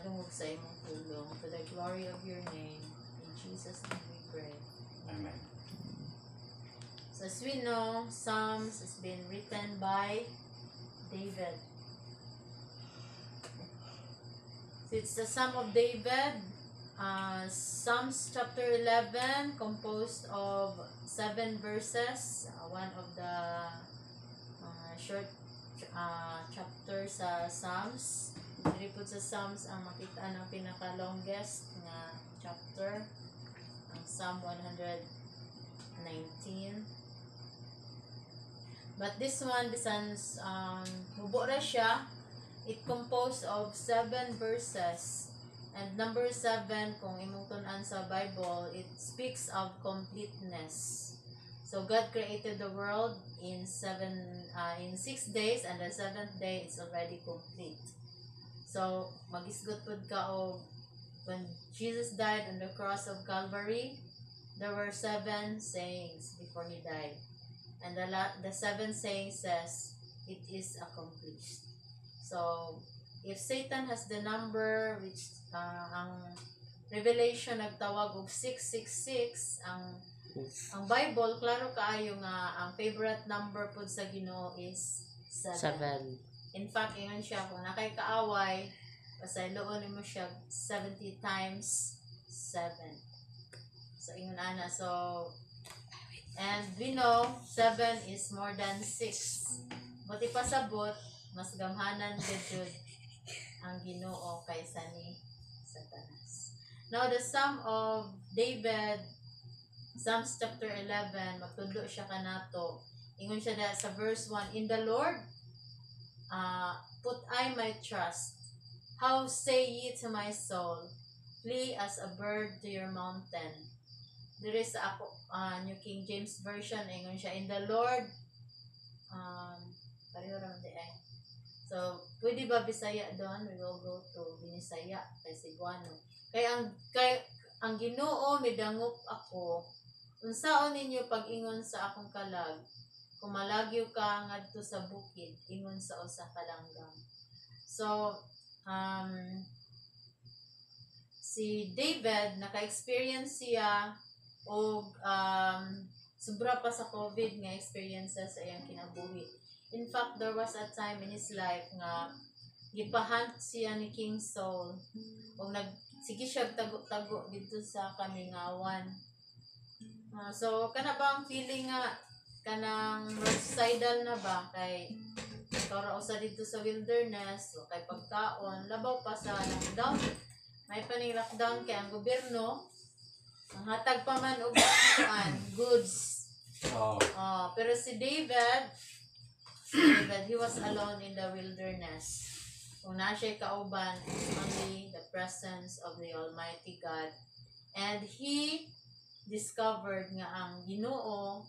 madungog sa imong tulong. To the glory of your name. In Jesus' name we pray. Amen. So as we know, Psalms has been written by David. So it's the Psalm of David. Psalms chapter 11 composed of 7 verses. One of the short chapter sa Psalms. Dili po sa Psalms ang makita ng pinaka-longest nga chapter, ang Psalm 119. But this one, bisan hubo ra siya, it composed of 7 verses. And number 7, kung imong tun-an sa Bible, it speaks of completeness. So God created the world in 6 days, and the 7th day is already complete. So magisgot pud ka og when Jesus died on the cross of Calvary, there were 7 sayings before he died. And the 7 sayings says, it is accomplished. So if Satan has the number which ang Revelation nagtawag og 666, ang Bible klaro kaayo nga ang favorite number pud sa Ginoo is 7. In fact, ingon siya kung nakay kaaway, pasayloon mo siya 70 times 7. So ingon ana, so and we know 7 is more than 6. But ipasabot, mas gamhanan gud ang Ginoo kaysa ni Satanas. Now the Psalm of David, Psalms chapter 11, magtundo siya kanato. Ingon siya na sa verse 1, in the Lord put I my trust. How say ye to my soul, flee as a bird to your mountain. There is ako New King James Version, ingon siya, in the Lord, pareho raman di ay. So, pwede ba Bisaya doon? We will go to Binisaya kay Cebuano. Kaya ang Ginoo midangop ako. Unsaon ninyo pag-ingon sa akong kalag? Kung malagyo ka ngadto sa bukid, ingon sa usa ka langgam. So, si David naka-experience siya og sobra pa sa COVID nga experiences sa iyang kinabuhi. In fact, there was a time in his life nga gipahunt siya ni King Saul o sige siya tago-tago dito sa kamingawan. So kana ba ang feeling nga kanang suicidal na ba kay ikaw sa dito sa wilderness o kay pagkaon labaw pa sa lockdown, may paning lockdown kay ang gobyerno ang hatag pa man og goods. Pero si David, he was alone in the wilderness. Kung na siya kauban, only the presence of the Almighty God. And he discovered nga ang Ginoo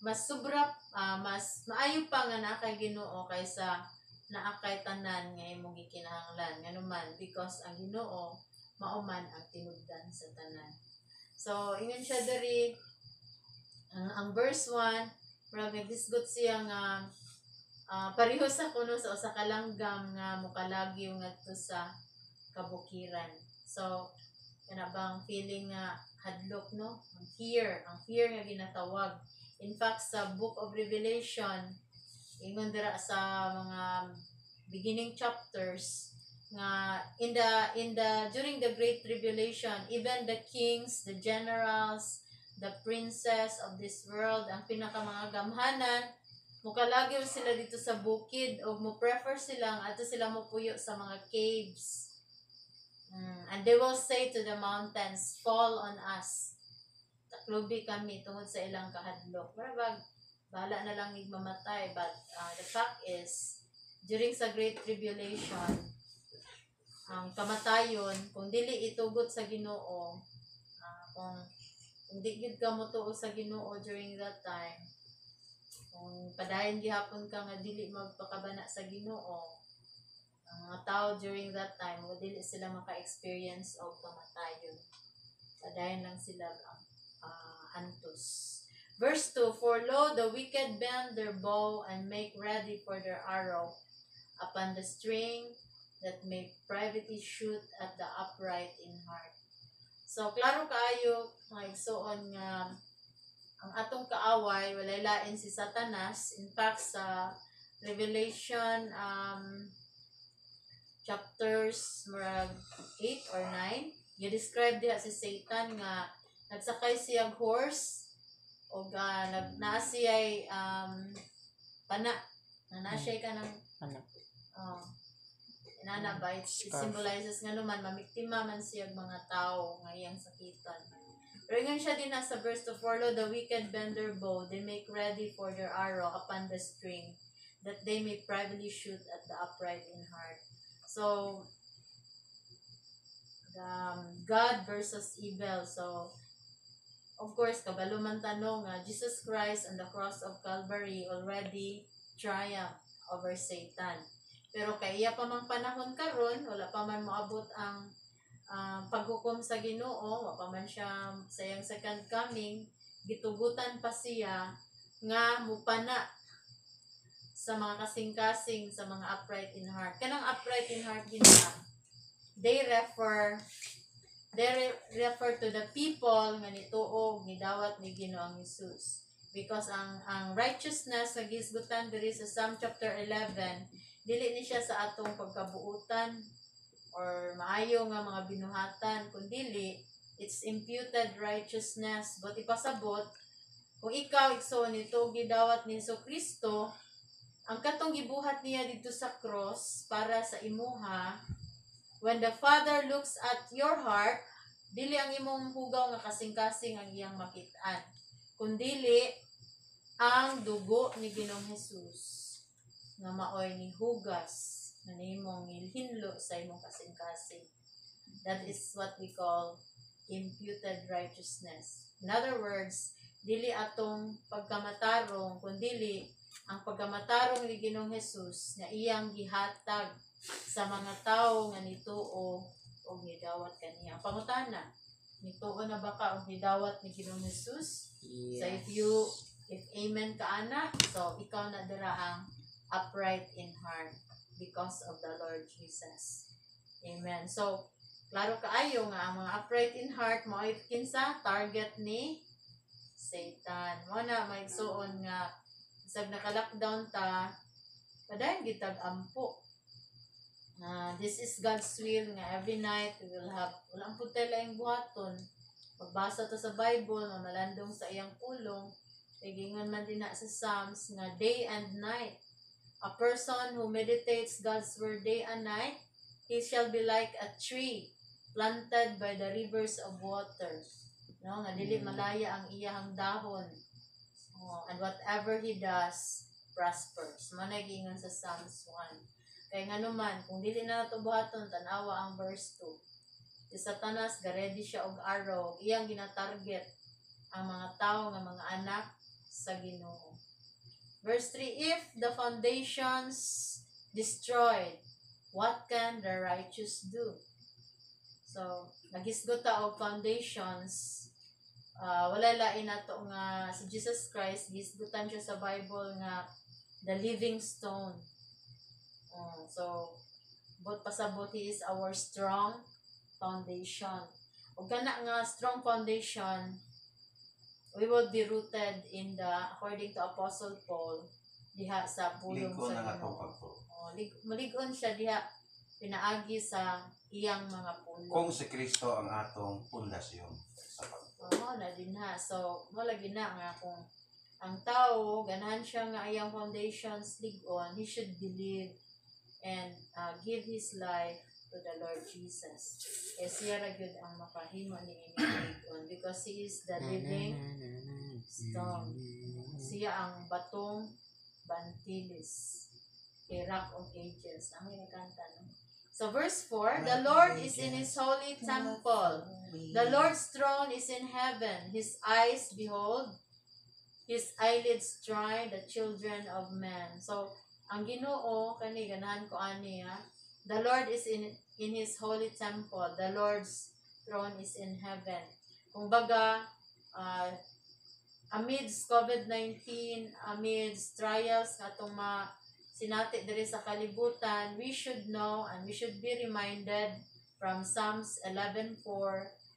mas maayo pa nga naa kay Ginoo kaysa naa kay tanan nga imong gikinahanglan nganuman, because ang Ginoo mao man ang tinubdan sa tanan. So ingon siya diri ang verse 1, murag nagdisgot siya nga pareho sa kuno sa usa ka langgam nga mokalagyo ngadto sa kabukiran. So kana bang feeling nga hadlok, no? Ang fear nga ginatawag. In fact, sa Book of Revelation, ingon dira sa mga beginning chapters nga during the Great Tribulation, even the kings, the generals, the princess of this world, ang pinaka mga gamhanan, mukalagyo sila dito sa bukid o mo prefer sila ato sila mopuyo sa mga caves. And they will say to the mountains, fall on us. Taklubi kami tungod sa ilang kahadlok. Marabag, bahala na lang mamatay. But the fact is, during sa Great Tribulation, ang kamatayon, kung dili itugot sa Ginoo, kung di gid ka motuo sa Ginoo during that time, kung padayon gihapon ka nga dili magpakabana sa Ginoo, ang mga tao during that time dili sila maka-experience of kamatayon. Padayon lang sila antos. Verse 2, for lo, the wicked bend their bow and make ready for their arrow, upon the string, that may privately shoot at the upright in heart. So, klaro kaayo, mga igsoon nga, ang atong kaaway, walay lain si Satanas. In fact, sa Revelation chapters 8 or 9, i-describe diha si Satan nga nagsakay siyang horse o naa siya'y pana. Na siya ka ng Pana. inana ba? It symbolizes nga naman, mamiktima man siya mga tao nga iyang sakitan. Pero nga siya din sa verse to follow the wicked bend their bow, they make ready for their arrow upon the string, that they may privately shoot at the upright in heart. So, God versus evil. So, of course, kabalo man tanong, Jesus Christ on the cross of Calvary already triumphed over Satan. Pero kay iya pa mang panahon karon, wala pa man moabot ang paghukom sa Ginoo, wala pa man siya sa iyang second coming, gitugutan pa siya nga mupana sa mga kasing-kasing sa mga upright in heart. Kanang upright in heart gina, they refer to the people nga nituo gidawat ni Ginoong Hesus. Because ang righteousness nga gisgutan diri sa Psalm chapter 11, dili ni siya sa atong pagkabuutan or maayo nga mga binuhatan, kundi it's imputed righteousness. But ipasabot, kung ikaw igsoon nito gidawat ni Kristo, ang katong gibuhat niya dito sa cross para sa imuha, when the Father looks at your heart, dili ang imong hugaw nga kasing-kasing ang iyang makitaan, kundili ang dugo ni Ginoong Hesus nga maoy ni hugas na nimong hinlo sa imong kasing-kasing. That is what we call imputed righteousness. In other words, dili atong pagkamatarong, kundili ang pagkamatarong ni Ginoong Hesus na iyang gihatag sa mga tao nga nituo o nidawat kaniya. Pangutana, nituo na ba ka o nidawat ni Ginoong Hesus? Yes. So if amen ka ana, so ikaw na dira ang upright in heart because of the Lord Jesus. Amen. So, klaro kaayo nga ang mga upright in heart mo ay kinsa target ni Satan. Mo na maigsuon nga isag naka-lockdown ta, padayon gitag ampo. This is God's will nga every night we will have walang putel laing buhaton. Pagbasa to sa Bible, malandong sa iyang pulong, gingon man din na sa Psalms nga day and night. A person who meditates God's word day and night, he shall be like a tree planted by the rivers of waters. No, nga dili malaya ang iyang dahon. And whatever he does prospers. Mao gingon sa Psalms 1. Kay nga naman, kung dili na nato buhaton, tanawa ang verse 2. Si Satanas garedi siya og arrow, iyang ginatarget ang mga tao nga mga anak sa Ginoo. Verse 3, if the foundations destroyed, what can the righteous do? So, nagisgot ta og foundations. Wala lain nato nga si Jesus Christ, gisgutan siya sa Bible nga the living stone. So, but pasabot he is our strong foundation. O kana nga strong foundation, we will be rooted in the, according to Apostle Paul, diha sa pulong sa Ginoo. Maligon siya diha, pinaagi sa iyang mga pulong. Kung si Kristo ang atong pundasyon sa pagtuo. Na din ha. So, malagi na nga kung ang tao, ganahan siya nga iyang foundations ligon, he should believe and give his life to the Lord Jesus. Siya ra gyud ang makahimo ni ligon because he is the living stone. Siya ang batong bantilis, a rock of ages. Ang kanta, no? So verse 4, the Lord is in his holy temple. The Lord's throne is in heaven. His eyes behold, his eyelids try the children of men. So ang Ginoo kani ganahan ko ani the Lord is in his holy temple. The Lord's throne is in heaven. Kung baga amidst COVID-19, amidst trials atong sinati diri sa kalibutan, we should know and we should be reminded from Psalms 11:4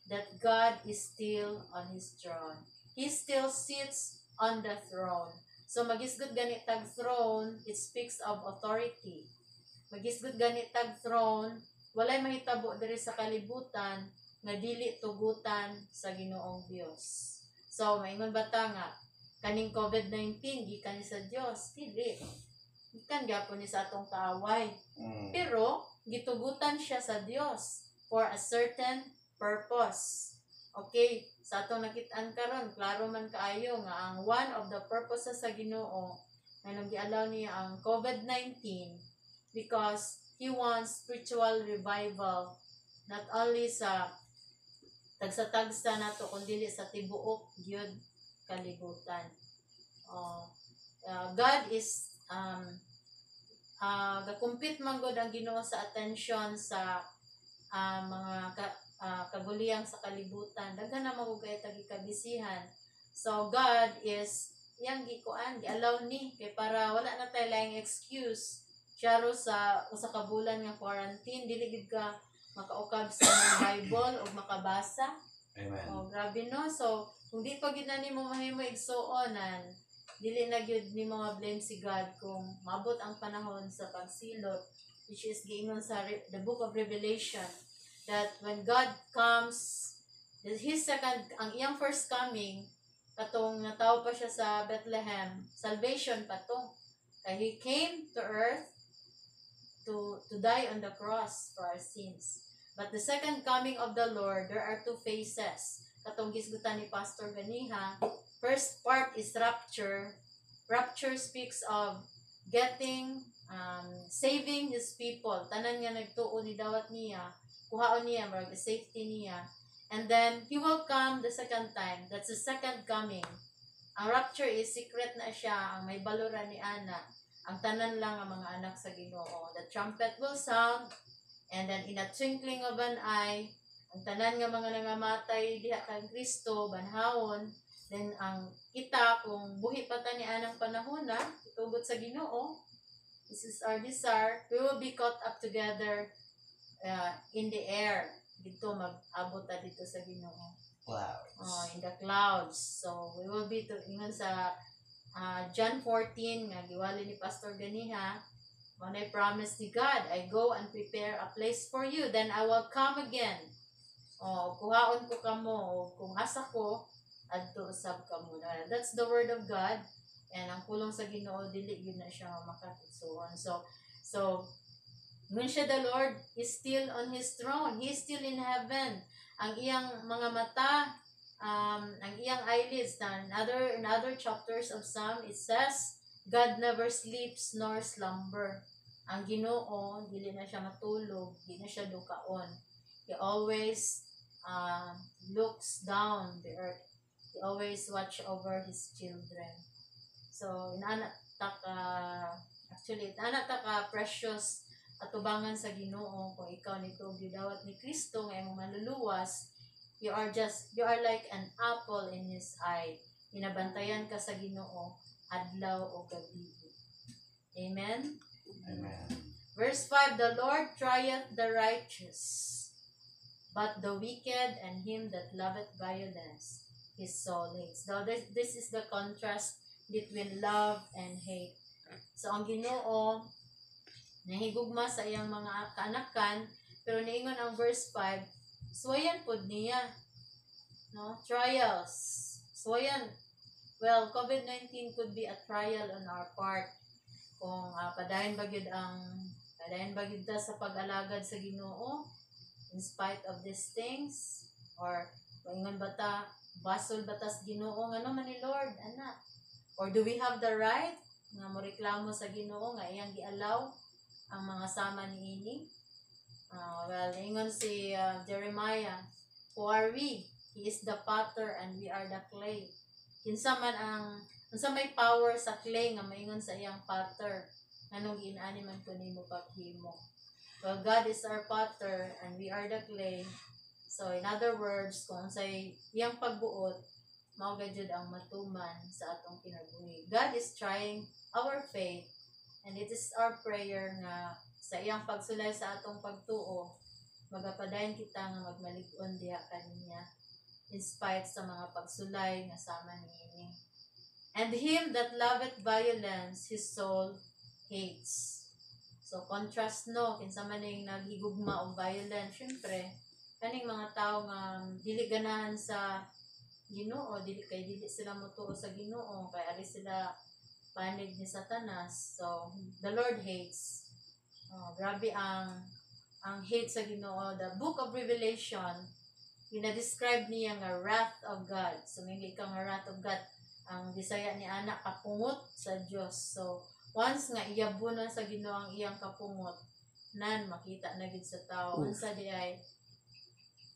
that God is still on His throne. He still sits on the throne. So magisgod gani tag throne, it speaks of authority. Magisgod gani tag throne, walay mahitabo diri sa kalibutan nga dili tugutan sa Ginoong Dios. So maingon bata nga kaning COVID-19 gikan ni sa Dios, dili. Gikan gyapon ni sa atong kaaway. Pero gitugutan siya sa Dios for a certain purpose. Okay, sa atong nakit-an karon, klaro man kaayo nga ang one of the purposes sa Ginoo nga nag-allow niya ang COVID-19 because He wants spiritual revival not only sa tagsa-tagsa nato kundi sa tibuok gyud kalibutan. God is gakumpit man gud ang Ginoo sa attention sa mga kaguliyang sa kalibutan. Daghan na magugay tagi kabisihan. So God is yang gikuan gi-allow ni kay para wala na tay laing excuse. Siya sa usa ka bulan nga quarantine dili gid ka makaukab sa Bible o makabasa. Amen. Grabe no. So kung di pa gid na nimo mahimo igsuonan, dili na gyud nimo ma-blame si God kung maabot ang panahon sa pagsilot, which is giingon sa the book of Revelation, that when God comes, ang iyang first coming, katong natawo pa siya sa Bethlehem, salvation pa to. Kaya He came to earth to die on the cross for our sins. But the second coming of the Lord, there are two phases. Katong gisgutan ni Pastor ganiha, first part is rapture. Rapture speaks of getting, saving His people. Tanan nga nagtuo ni dawat niya, kuhaon niya, marag safety niya. And then, He will come the second time. That's the second coming. Ang rapture is secret na siya, ang may baluran ni Ana. Ang tanan lang ang mga anak sa Ginoo. The trumpet will sound, and then in a twinkling of an eye, ang tanan nga mga nangamatay diha kay Kristo banhawon, then ang kita kung buhi pa ta ni anang panahon na itugot sa Ginoo, this is our desire, we will be caught up together in the air dito, mag-abot ta dito sa Ginoo. Clouds. In the clouds. So we will be ingon sa John 14 nga giwali ni Pastor ganiha, when I promise ni God, I go and prepare a place for you, then I will come again. Kuhaon ko kamo, kung asa ko, adto usab kamo. That's the word of God, and ang pulong sa Ginoo dili gyud na siya makatutsuon. So when siya, the Lord is still on His throne. He is still in heaven. Ang iyang mga mata, ang iyang eyelids, in other chapters of Psalm, it says, God never sleeps nor slumber. Ang Ginoo, dili na siya matulog, dili na siya dukaon. He always looks down the earth. He always watch over His children. So, inaana ta ka precious atubangan sa Ginoo kung ikaw nito gidawat ni Kristo nga imong maluluwas. You are like an apple in His eye. Binabantayan ka sa Ginoo adlaw o gabi. Amen. Amen. Verse 5, the Lord trieth the righteous, but the wicked and him that loveth violence His soul hates. Now this is the contrast between love and hate. So ang Ginoo nahigugma sa iyang mga kaanakan, pero niingon ang verse 5, suwayan pod niya. No? Trials. Suwayan. Well, COVID-19 could be a trial on our part. Kung padayon ba gyud ta sa pag-alagad sa Ginoo in spite of these things, or ingon ba ta basol batas Ginoo ngano man ni Lord ana, or do we have the right nga moreklamo sa Ginoo nga iyang gialaw ang mga sama niini? Well, ingon si Jeremiah, who are we? He is the potter and we are the clay. Kinsa may power sa clay nga maingon sa iyang potter, nganong ginaani man ko nimo paghimo. Well, God is our potter and we are the clay. So in other words, kung say iyang pagbuot, mao gayud ang matuman sa atong kinabuhi. God is trying our faith And it is our prayer nga sa iyang pagsulay sa atong pagtuo, magapadayon kita nga magmalig-on diha kaniya in spite sa mga pagsulay nga sama niini. And him that loveth violence, his soul hates. So contrast no, kinsa man ning naghigugma og violence, syempre kaning mga tao nga dili ganahan sa Ginoo, dili sila motuo sa Ginoo, kay ari sila panig ni Satanas. So the Lord hates. Grabe ang hate sa Ginoo. The book of Revelation, gina-describe niya nga wrath of God. So may ka nga wrath of God, ang Bisaya ni anak kapungot sa Dios. So once nga iyabo na sa Ginoo ang iyang kapungot, nan makita na gid sa tao unsa di ay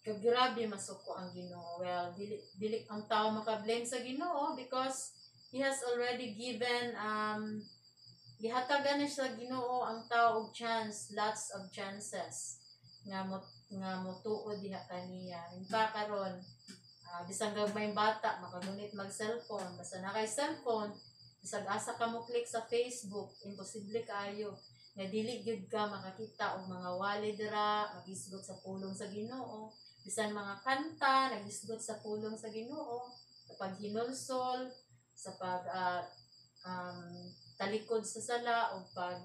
grabe masuko ang Ginoo. Well, dili ang tao maka-blame sa Ginoo because He has already given gihatagan na sa Ginoo ang tao og chance, lots of chances nga motuo diha kaniya. In fact karon bisang gagmay bata makagunit mag cellphone, basta na kay cellphone bisag asa ka mo click sa Facebook, imposible kaayo nga dili gyud ka makakita og mga wali dira magisgot sa pulong sa Ginoo. Bisan mga kanta nagisgot sa pulong sa Ginoo, sa paghinulsol, sa pag talikod sa sala o pag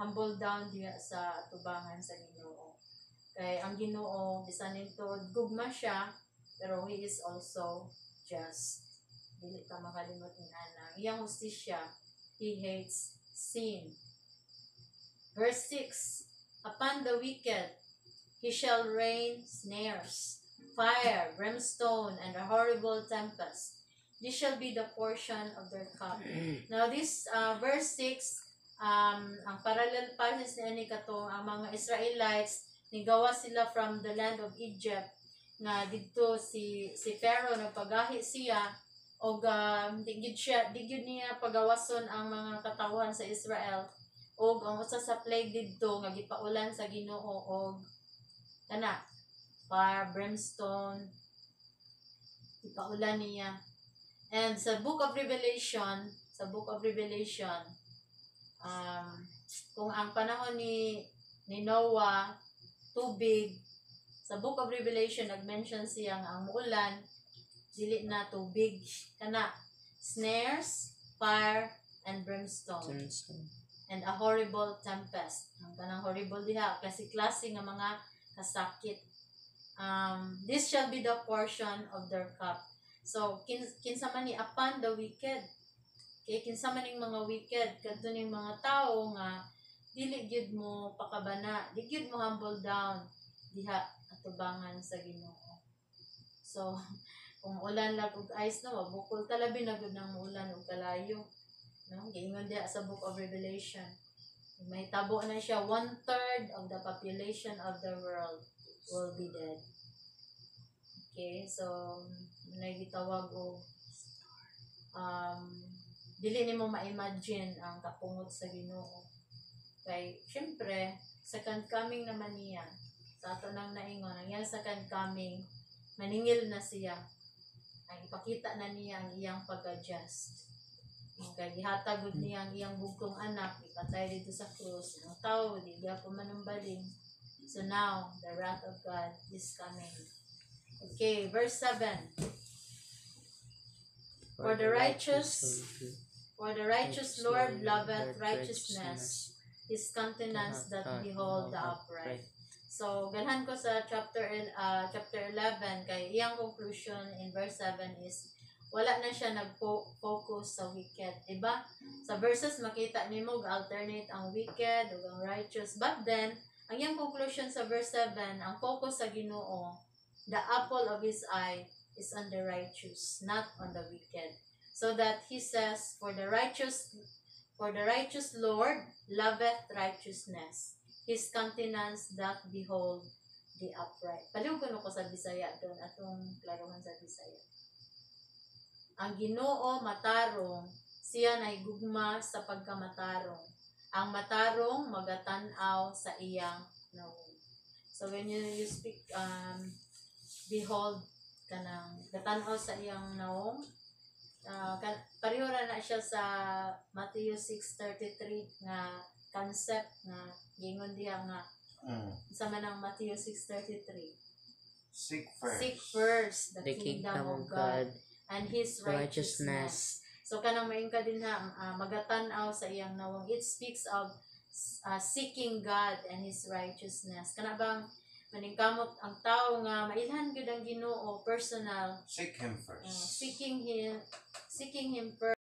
humble down diha sa atubangan sa Ginoo. Kay ang Ginoo bisan nito gugma siya, pero He is also just. Dili ka makalimot ni ana. Iyang hustisya, He hates sin. Verse 6, upon the wicked He shall rain snares, fire, brimstone, and a horrible tempest. This shall be the portion of their cup. Now this verse 6, ang parallel passage ni katong ang mga Israelites nigawa sila from the land of Egypt nga didto si Pharaoh nagpagahi siya og digid niya pagawason ang mga katawan sa Israel og ang usa sa plague didto nga gipaulan sa Ginoo og kana fire, brimstone, ipaulan niya. And sa book of Revelation, kung ang panahon ni Noah, tubig, sa book of Revelation nag-mention siya nga ang muulan dili na tubig, kana snares, fire, and brimstone. And a horrible tempest. Ang kanang horrible diha, klase-klase nga mga kasakit. This shall be the portion of their cup. So kinsa man ni upon the wicked. Kay kinsa man ning mga wicked, kadto ning mga tawo nga dili gyud mo pakabana, dili gyud mo humble down diha atubangan sa Ginoo. So kung ulan lag og ice no, mabukol talabi na gud nang ulan og kalayo. No, giingon diha sa book of Revelation. May tabo na siya, 1/3 of the population of the world will be dead. Okay, so nagitawag og dili nimo ma-imagine ang kapungot sa Ginoo. Kay syempre, second coming naman niya. Sa ato nang naingon, ang iyang second coming, maningil na siya. Ang ipakita na niya ang iyang pag-adjust. Okay, gihatagod niya ang iyang bugtong anak, ipatay dito sa krus. Ang tao, di pa manumbaling. So now, the wrath of God is coming. Okay, verse 7. For the righteous Lord loveth righteousness, His countenance that behold the upright. So, ganhan ko sa chapter 11, kay iyang conclusion in verse 7 is, wala na siya nag-focus sa wicked. Diba? Sa verses makita nimo alternate ang wicked ug ang righteous. But then, ang iyang conclusion sa verse 7, ang focus sa Ginoo, the apple of His eye is on the righteous, not on the wicked. So that He says, for the righteous Lord loveth righteousness. His countenance doth behold the upright. Paliwgon ko sa Bisaya doon, atong klaruhan sa Bisaya. Ang Ginoo matarong, siya naigugma sa pagkamatarong. Ang matarong magatan-aw sa iyang naong. So when you speak, behold, kanang gatan-aw sa iyang naong, pareho na siya sa Matthew 6:33 nga concept nga gingon diha nga sa manang Matthew 6:33. Seek first. Seek first the The kingdom of God and His righteousness. So kanang maingka din ha, magatan-aw sa iyang nawong. It speaks of seeking God and His righteousness. Kana bang maningkamot ang tao nga mailhan gyud ang Ginoo personal. Seek Him first. Seeking Him first.